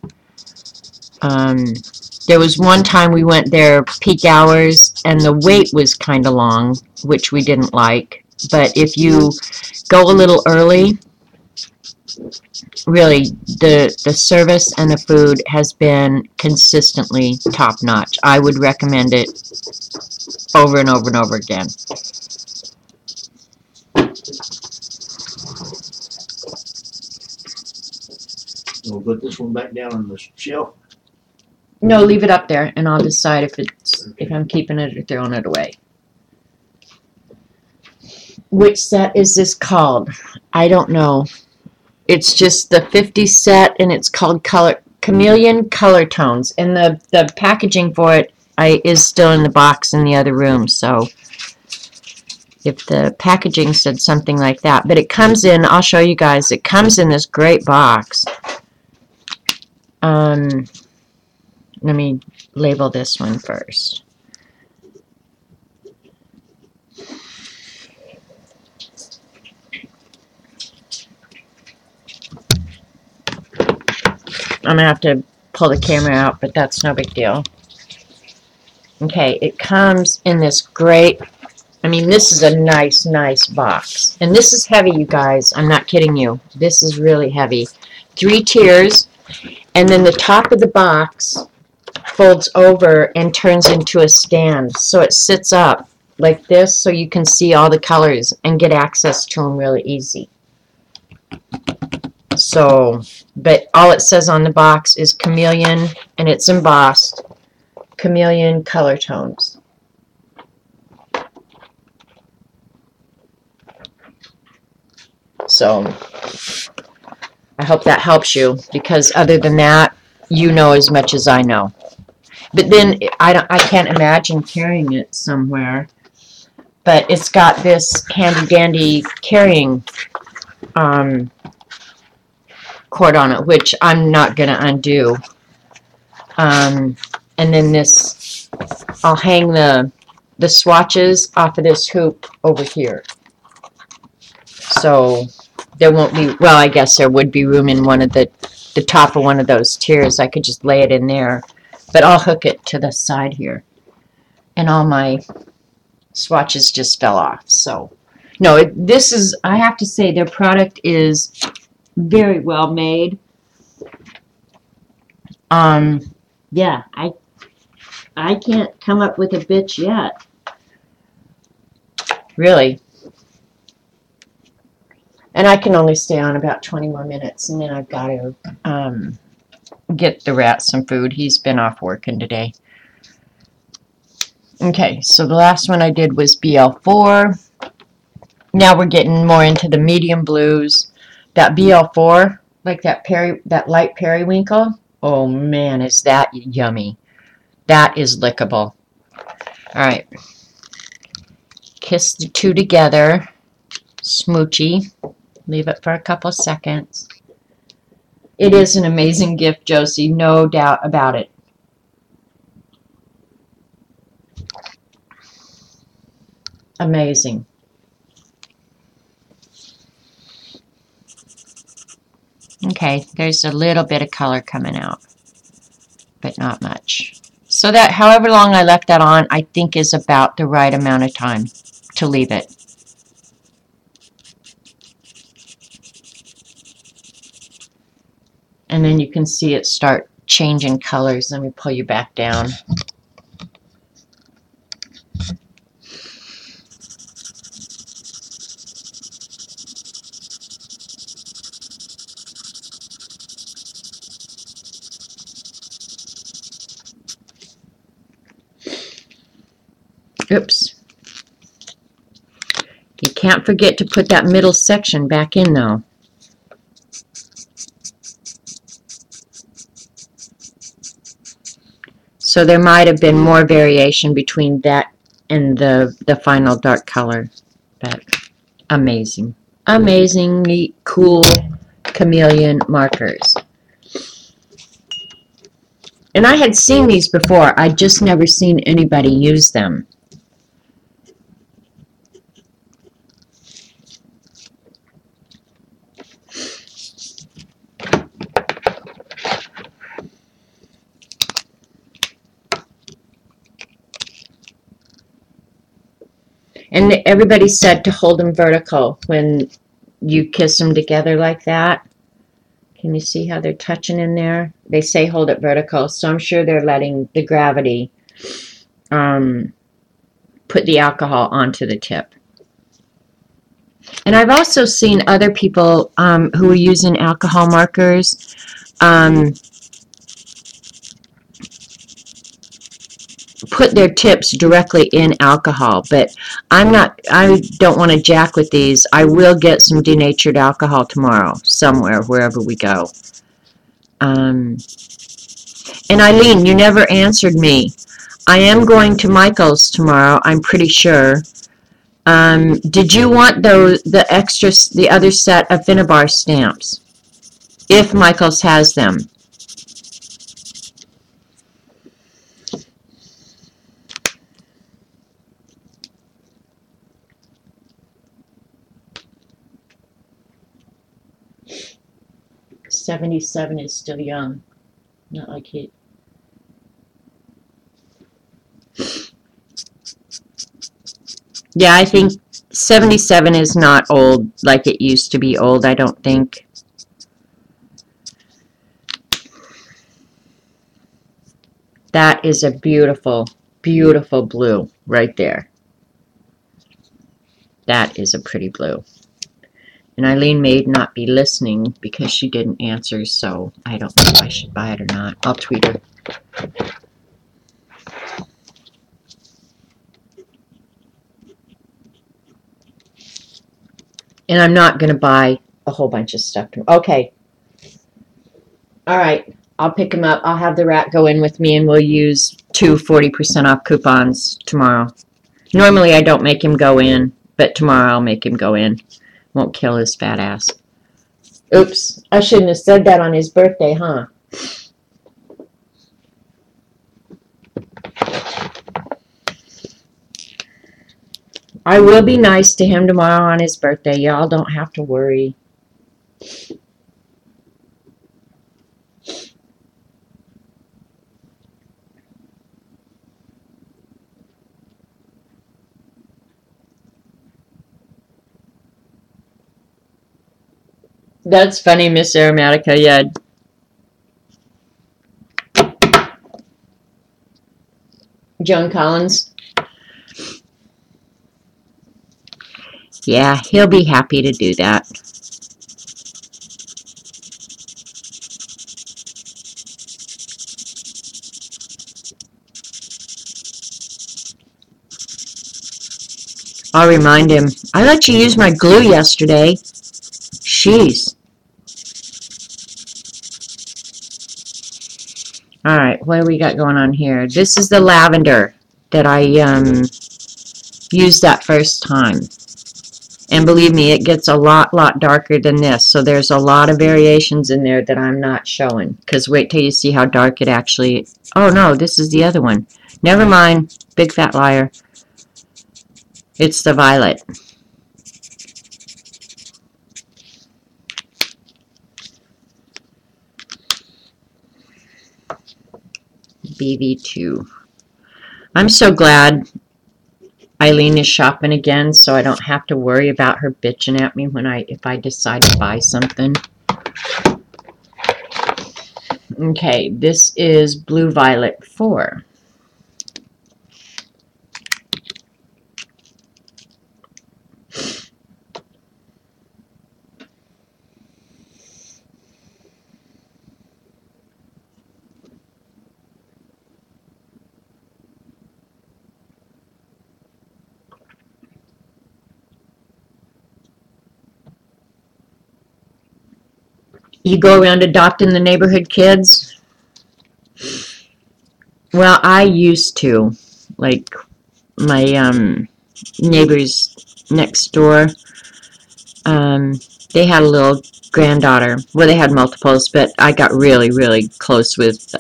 There was one time we went there peak hours, and the wait was kind of long, which we didn't like. But if you go a little early, really, the service and the food has been consistently top-notch. I would recommend it over and over and over again. We'll put this one back down on the shelf. No, leave it up there, and I'll decide if I'm keeping it or throwing it away. Which set is this called? I don't know. It's just the 50 set, and it's called Chameleon Color Tones. And the packaging for it is still in the box in the other room, so if the packaging said something like that. But it comes in, I'll show you guys, it comes in this great box. Let me label this one first. I'm going to have to pull the camera out, but that's no big deal. Okay, it comes in this great, I mean, this is a nice box. And this is heavy, you guys. I'm not kidding you. This is really heavy. 3 tiers, and then the top of the box folds over and turns into a stand. So it sits up like this so you can see all the colors and get access to them really easy. So, but all it says on the box is Chameleon, and it's embossed. Chameleon Color Tones. So, I hope that helps you, because other than that, you know as much as I know. But then I can't imagine carrying it somewhere. But it's got this handy dandy carrying cord on it, which I'm not going to undo. And then this, I'll hang the swatches off of this hoop over here. So there won't be, well, I guess there would be room in one of the top of one of those tiers. I could just lay it in there. But I'll hook it to the side here. And all my swatches just fell off. So, no, this is, I have to say, their product is very well made. Yeah, I can't come up with a bitch yet. Really. And I can only stay on about 20 more minutes, and then I've got to get the rat some food. He's been off working today. Okay, so the last one I did was BL4. Now we're getting more into the medium blues. That BL4, like that light periwinkle, oh man, is that yummy. That is lickable. All right. Kiss the two together. Smoochy. Leave it for a couple seconds. It is an amazing gift, Josie. No doubt about it. Amazing. Okay, there's a little bit of color coming out, but not much. So that, however long I left that on, I think is about the right amount of time to leave it. And then you can see it start changing colors. Let me pull you back down. Oops. You can't forget to put that middle section back in though. So there might have been more variation between that and the final dark color. But amazing. Amazing, neat, cool chameleon markers. And I had seen these before. I'd just never seen anybody use them. And everybody said to hold them vertical when you kiss them together like that. Can you see how they're touching in there? They say hold it vertical, so I'm sure they're letting the gravity put the alcohol onto the tip. And I've also seen other people who are using alcohol markers put their tips directly in alcohol, but I don't want to jack with these. I will get some denatured alcohol tomorrow somewhere, wherever we go. And Eileen, you never answered me. I am going to Michael's tomorrow, I'm pretty sure. Did you want the other set of Finnabar stamps? If Michael's has them. $77 is still young. Not like he. Yeah, I think 77 is not old like it used to be old, I don't think. That is a beautiful, beautiful blue right there. That is a pretty blue. And Eileen may not be listening because she didn't answer, so I don't know if I should buy it or not. I'll tweet her. And I'm not going to buy a whole bunch of stuff. Okay. All right. I'll pick them up. I'll have the rat go in with me, and we'll use 2 40% off coupons tomorrow. Normally, I don't make him go in, but tomorrow I'll make him go in. Won't kill his fat ass. Oops. I shouldn't have said that on his birthday, huh? I will be nice to him tomorrow on his birthday. Y'all don't have to worry. That's funny, Miss Aromatica. Yeah. Joan Collins. Yeah, he'll be happy to do that. I'll remind him. I let you use my glue yesterday. Jeez. Alright, what do we got going on here? This is the lavender that I used that first time. And believe me, it gets a lot darker than this. So there's a lot of variations in there that I'm not showing. Because wait till you see how dark it actually... Oh no, this is the other one. Never mind. Big fat liar. It's the violet. BV2. I'm so glad Eileen is shopping again, so I don't have to worry about her bitching at me if I decide to buy something. Okay, this is Blue Violet 4. You go around adopting the neighborhood kids? Well, I used to. Like, my neighbors next door, they had a little granddaughter. Well, they had multiples, but I got really close with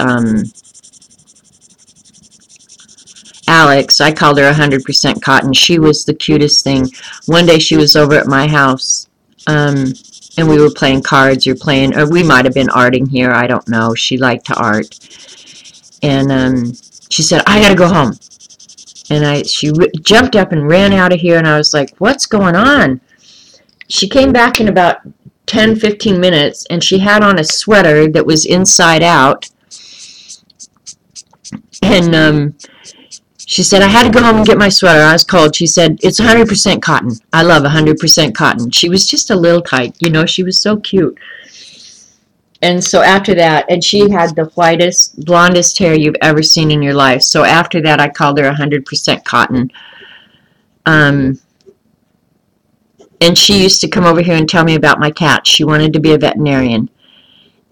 Alex. I called her 100% Cotton. She was the cutest thing. One day she was over at my house, and we were playing cards or we might have been arting here. I don't know. She liked to art. And she said, I gotta go home. And she jumped up and ran out of here, and I was like, what's going on? She came back in about 10-15 minutes, and she had on a sweater that was inside out. And she said, I had to go home and get my sweater. I was cold. She said, it's 100% cotton. I love 100% cotton. She was just a little tight. You know, she was so cute. And so after that, and she had the whitest, blondest hair you've ever seen in your life. So after that, I called her 100% Cotton. And she used to come over here and tell me about my cat. She wanted to be a veterinarian.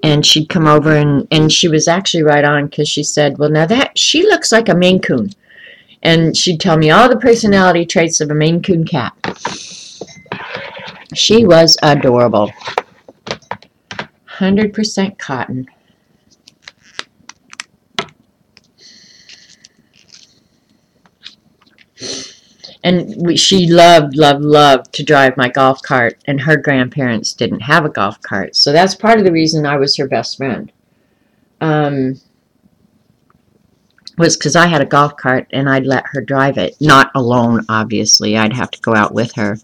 And she'd come over, and she was actually right on, because she said, well, now she looks like a Maine Coon. And she'd tell me all the personality traits of a Maine Coon cat. She was adorable. 100% cotton. And she loved to drive my golf cart, and her grandparents didn't have a golf cart. So that's part of the reason I was her best friend. Was because I had a golf cart, and I'd let her drive it. Not alone, obviously. I'd have to go out with her.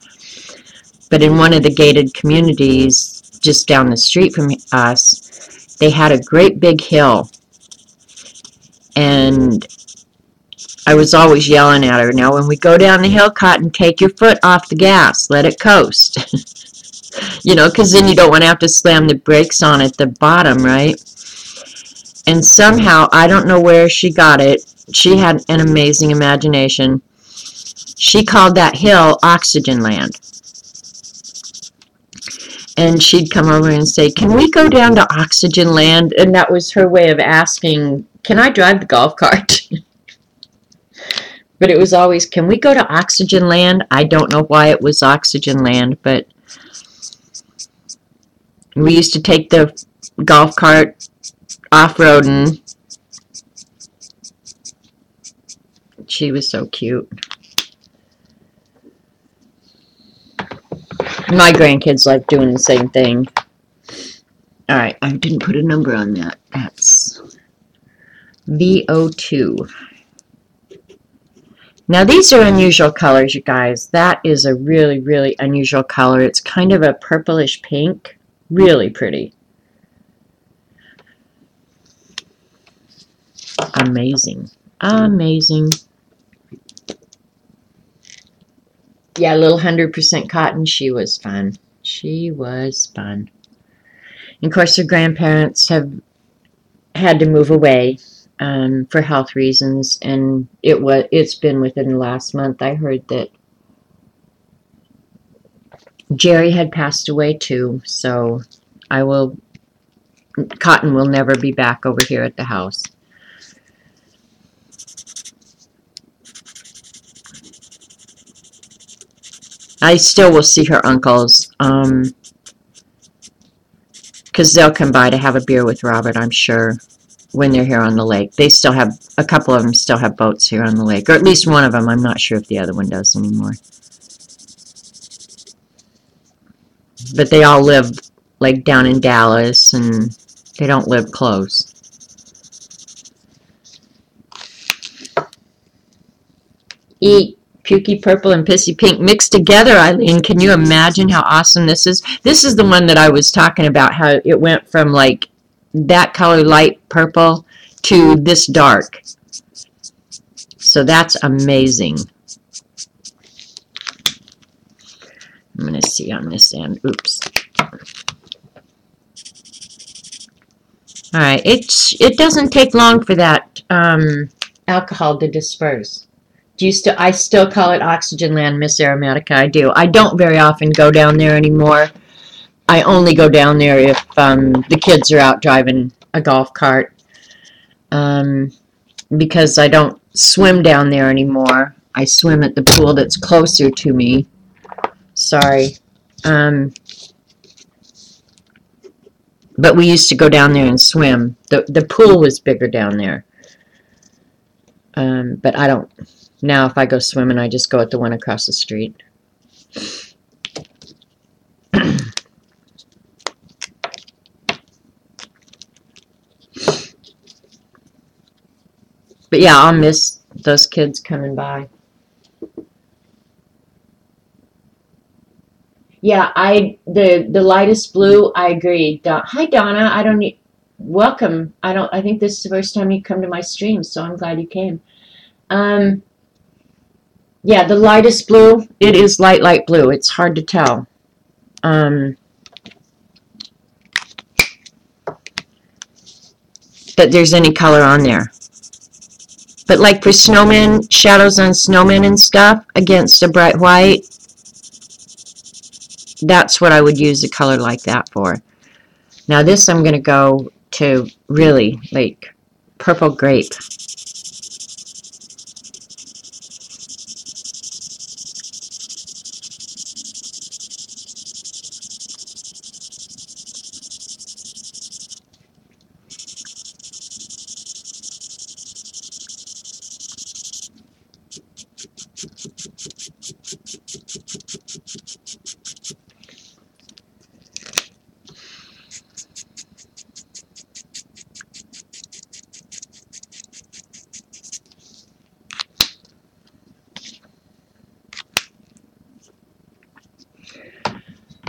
But in one of the gated communities just down the street from us, they had a great big hill. And I was always yelling at her, now when we go down the hill, Cotton, take your foot off the gas. Let it coast. You know, because then you don't want to have to slam the brakes on at the bottom, right? And somehow, I don't know where she got it. She had an amazing imagination. She called that hill Oxygen Land. And she'd come over and say, can we go down to Oxygen Land? And that was her way of asking, can I drive the golf cart? But it was always, can we go to Oxygen Land? I don't know why it was Oxygen Land, but we used to take the golf cart off-roading. She was so cute. My grandkids like doing the same thing. Alright, I didn't put a number on that. That's VO2. Now these are unusual colors, you guys. That is a really unusual color. It's kind of a purplish pink. Really pretty. Amazing. Amazing. Yeah, little 100% cotton. She was fun. She was fun. And of course, her grandparents have had to move away for health reasons, and it's been within the last month. I heard that Jerry had passed away too, so Cotton will never be back over here at the house. I still will see her uncles, because they'll come by to have a beer with Robert, I'm sure, when they're here on the lake. They still have, a couple of them still have boats here on the lake, or at least one of them. I'm not sure if the other one does anymore. But they all live, like, down in Dallas, and they don't live close. Eat pukey purple and pissy pink mixed together, Eileen. Can you imagine how awesome this is? This is the one that I was talking about, how it went from like that color, light purple, to this dark. So that's amazing. I'm going to see on this end. Oops. All right. It doesn't take long for that alcohol to disperse. I still call it Oxygen Land, Miss Aromatica. I do. I don't very often go down there anymore. I only go down there if the kids are out driving a golf cart, because I don't swim down there anymore. I swim at the pool that's closer to me. Sorry. But we used to go down there and swim. The pool was bigger down there. But I don't. Now if I go swimming, I just go at the one across the street. But yeah, I'll miss those kids coming by. Yeah, the lightest blue, I agree. Hi Donna, I don't need welcome. I think this is the first time you come to my stream, so I'm glad you came. Yeah, the lightest blue, it is light blue. It's hard to tell. That there's any color on there. But like for snowmen, shadows on snowmen and stuff against a bright white, that's what I would use a color like that for. Now this I'm going to go to really like purple grape.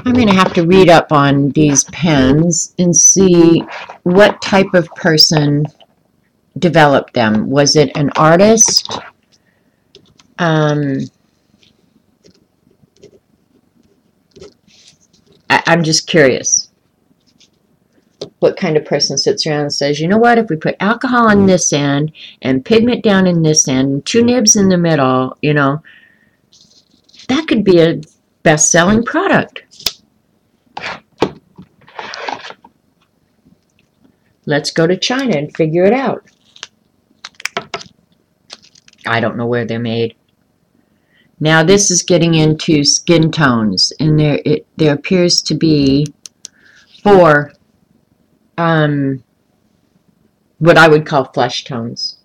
I'm going to have to read up on these pens and see what type of person developed them. Was it an artist? I'm just curious. What kind of person sits around and says, you know what, if we put alcohol on this end and pigment down in this end, two nibs in the middle, you know, that could be a best-selling product. Let's go to China and figure it out. I don't know where they're made. Now this is getting into skin tones, and there appears to be 4 what I would call flesh tones.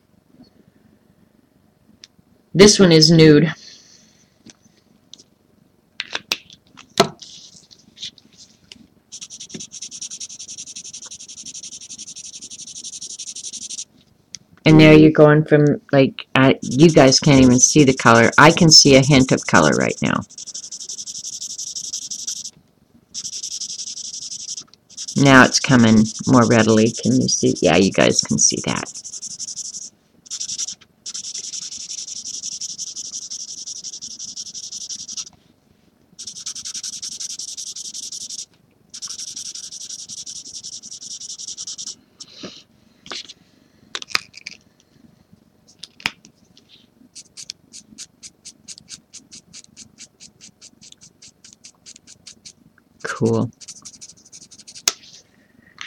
This one is nude. And there you're going from, like, you guys can't even see the color. I can see a hint of color right now. Now it's coming more readily. Can you see? Yeah, you guys can see that. cool.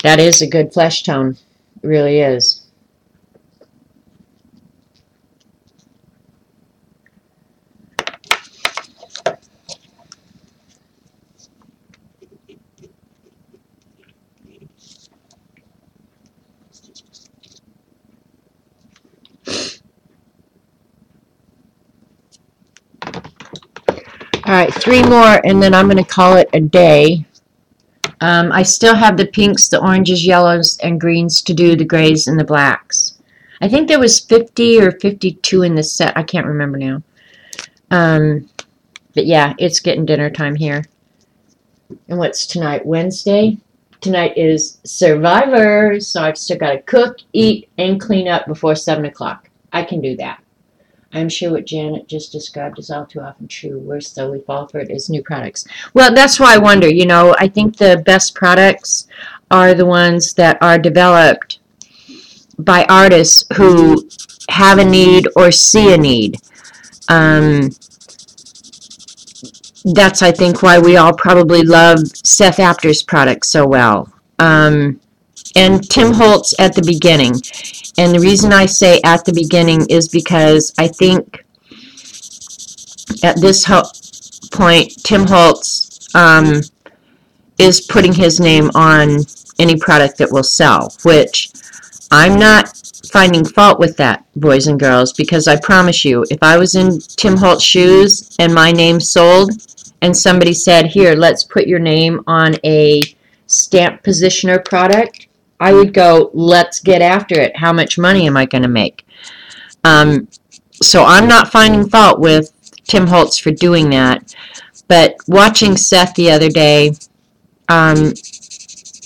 That is a good flesh tone. It really is. All right, 3 more, and then I'm going to call it a day. I still have the pinks, the oranges, yellows, and greens to do, the grays and the blacks. I think there was 50 or 52 in this set. I can't remember now. But yeah, it's getting dinner time here. And what's tonight? Wednesday? Tonight is Survivor, so I've still got to cook, eat, and clean up before 7 o'clock. I can do that. I'm sure what Janet just described is all too often true. Where still we fall for it is new products. Well, that's why I wonder, you know, I think the best products are the ones that are developed by artists who have a need or see a need. That's, I think, why we all probably love Seth Apter's products so well. And Tim Holtz at the beginning. And the reason I say at the beginning is because I think at this point, Tim Holtz is putting his name on any product that will sell, which I'm not finding fault with that, boys and girls, because I promise you, if I was in Tim Holtz shoes and my name sold and somebody said, here, let's put your name on a stamp positioner product, I would go, let's get after it. How much money am I going to make? So I'm not finding fault with Tim Holtz for doing that. But watching Seth the other day,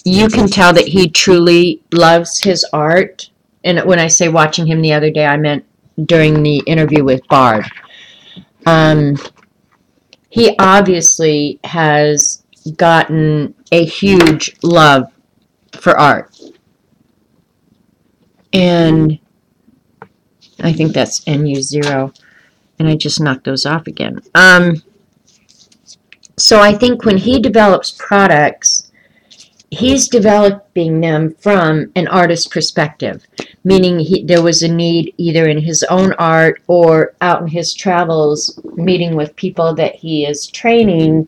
you can tell that he truly loves his art. And when I say watching him the other day, I meant during the interview with Bard. He obviously has gotten a huge love for art. And I think that's NU0. And I just knocked those off again. So I think when he develops products, he's developing them from an artist's perspective, meaning there was a need either in his own art or out in his travels, meeting with people that he is training,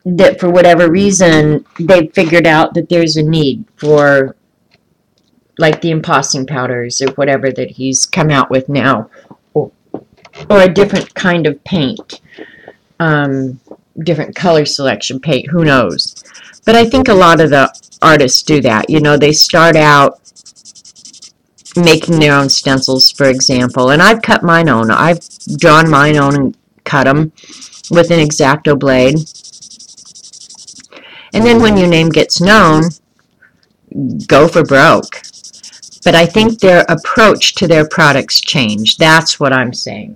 that for whatever reason, they've figured out that there's a need for, like the embossing powders or whatever that he's come out with now, or a different kind of paint, different color selection paint, who knows. But I think a lot of the artists do that. You know, they start out making their own stencils, for example, and I've cut mine own. I've drawn mine own and cut them with an X-Acto blade. And then when your name gets known, go for broke. But I think their approach to their products change. That's what I'm saying.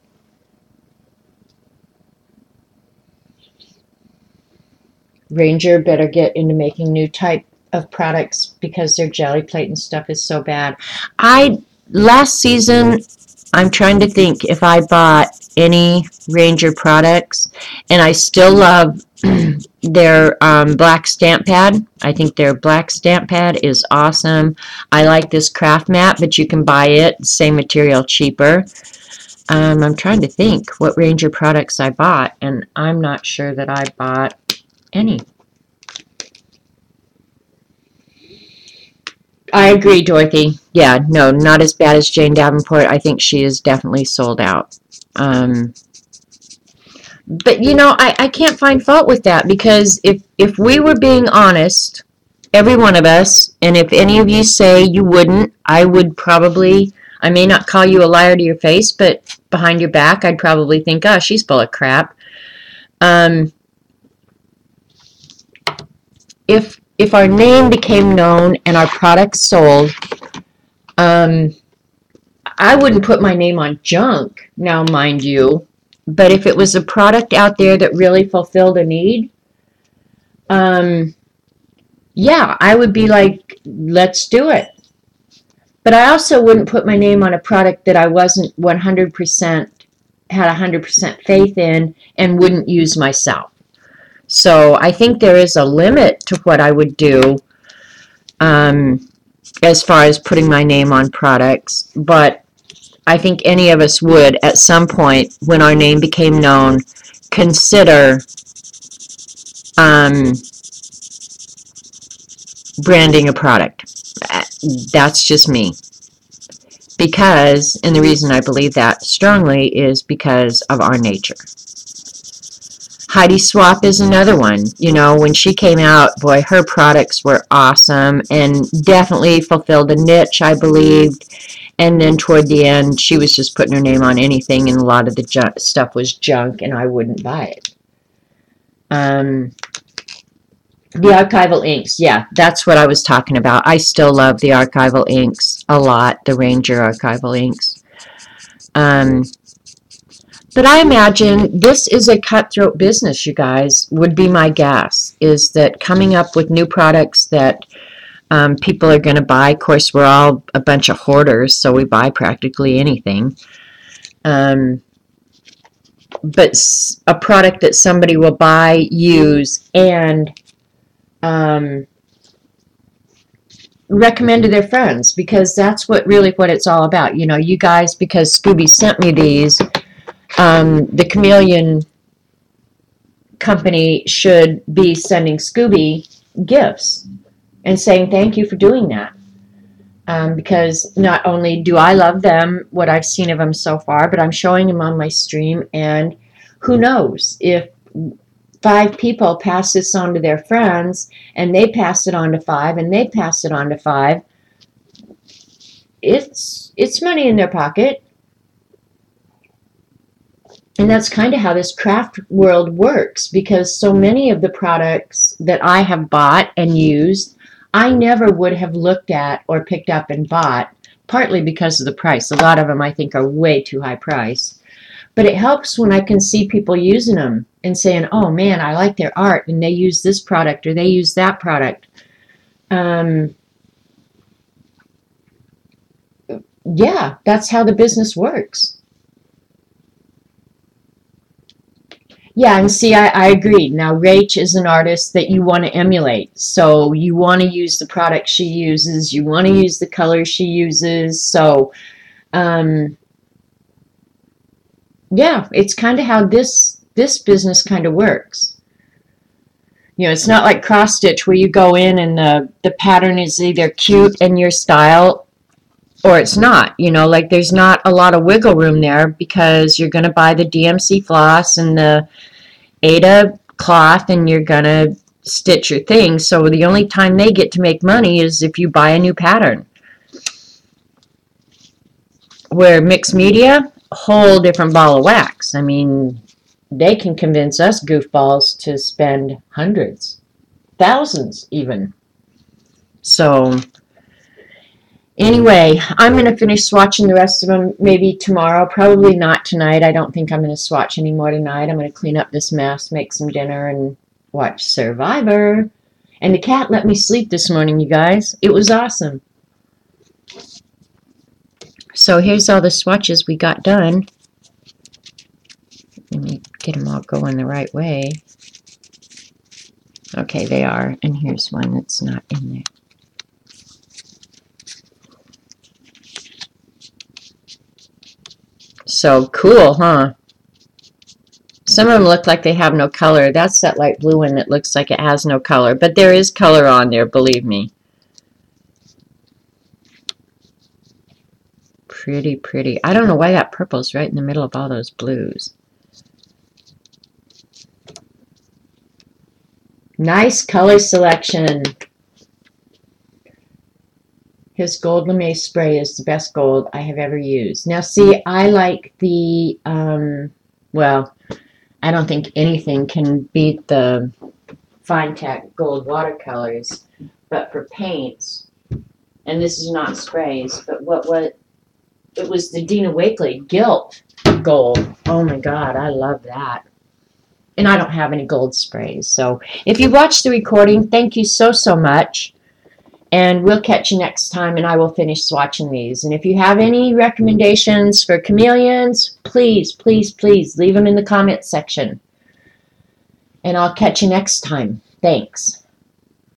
Ranger better get into making new type of products because their jelly plate and stuff is so bad. Last season, I'm trying to think if I bought any Ranger products, and I still love their black stamp pad. I think their black stamp pad is awesome. I like this craft mat, but you can buy it, same material, cheaper. I'm trying to think what Ranger products I bought, and I'm not sure that I bought any. I agree, Dorothy. Yeah, no, not as bad as Jane Davenport. I think she is definitely sold out. But, you know, I can't find fault with that, because if we were being honest, every one of us, and if any of you say you wouldn't, I would probably, I may not call you a liar to your face, but behind your back, I'd probably think, oh, she's full of crap. If our name became known and our products sold, I wouldn't put my name on junk, now mind you, but if it was a product out there that really fulfilled a need, yeah, I would be like, let's do it. But I also wouldn't put my name on a product that I wasn't 100% had 100% faith in and wouldn't use myself. So I think there is a limit to what I would do as far as putting my name on products, but I think any of us would, at some point, when our name became known, consider um, branding a product. That's just me. Because, and the reason I believe that strongly is because of our nature. Heidi Swapp is another one. You know, when she came out, boy, her products were awesome and definitely fulfilled a niche, I believed. And then toward the end, she was just putting her name on anything, and a lot of the stuff was junk, and I wouldn't buy it. The archival inks, yeah, that's what I was talking about. I still love the archival inks a lot, the Ranger archival inks. But I imagine this is a cutthroat business, you guys, would be my guess, is that coming up with new products that people are going to buy. Of course, we're all a bunch of hoarders, so we buy practically anything. But a product that somebody will buy, use, and recommend to their friends, because that's what it's all about. You know, you guys, because Scooby sent me these, the Chameleon company should be sending Scooby gifts and saying thank you for doing that. Because not only do I love them, what I've seen of them so far, but I'm showing them on my stream, and who knows if 5 people pass this on to their friends, and they pass it on to 5, and they pass it on to 5. It's money in their pocket. And that's kind of how this craft world works, because so many of the products that I have bought and used, I never would have looked at or picked up and bought, partly because of the price. A lot of them I think are way too high price. But it helps when I can see people using them and saying, oh man, I like their art, and they use this product or they use that product. Yeah, that's how the business works. Yeah, and see, I agree. Now, Rach is an artist that you want to emulate. So you want to use the product she uses. You want to use the colors she uses. So, yeah, it's kind of how this business kind of works. You know, it's not like cross stitch where you go in and the pattern is either cute in your style or it's not. You know, like there's not a lot of wiggle room there, because you're going to buy the DMC floss and the Ada cloth and you're going to stitch your thing. So the only time they get to make money is if you buy a new pattern. Where mixed media, a whole different ball of wax. I mean, they can convince us goofballs to spend hundreds, thousands even. So anyway, I'm going to finish swatching the rest of them maybe tomorrow. Probably not tonight. I don't think I'm going to swatch anymore tonight. I'm going to clean up this mess, make some dinner, and watch Survivor. And the cat let me sleep this morning, you guys. It was awesome. So here's all the swatches we got done. Let me get them all going the right way. Okay, they are. And here's one that's not in there. So cool, huh? Some of them look like they have no color. That's that light blue one that looks like it has no color. But there is color on there, believe me. Pretty, pretty. I don't know why that purple's right in the middle of all those blues. Nice color selection. His gold lame spray is the best gold I have ever used. Now, see, I like the, well, I don't think anything can beat the Fine Tech gold watercolors, but for paints, and this is not sprays, but it was the Dina Wakley Gilt gold. Oh my God, I love that. And I don't have any gold sprays. So if you watched the recording, thank you so, so much. And we'll catch you next time, and I will finish swatching these. And if you have any recommendations for chameleons, please, please, please leave them in the comments section. And I'll catch you next time. Thanks.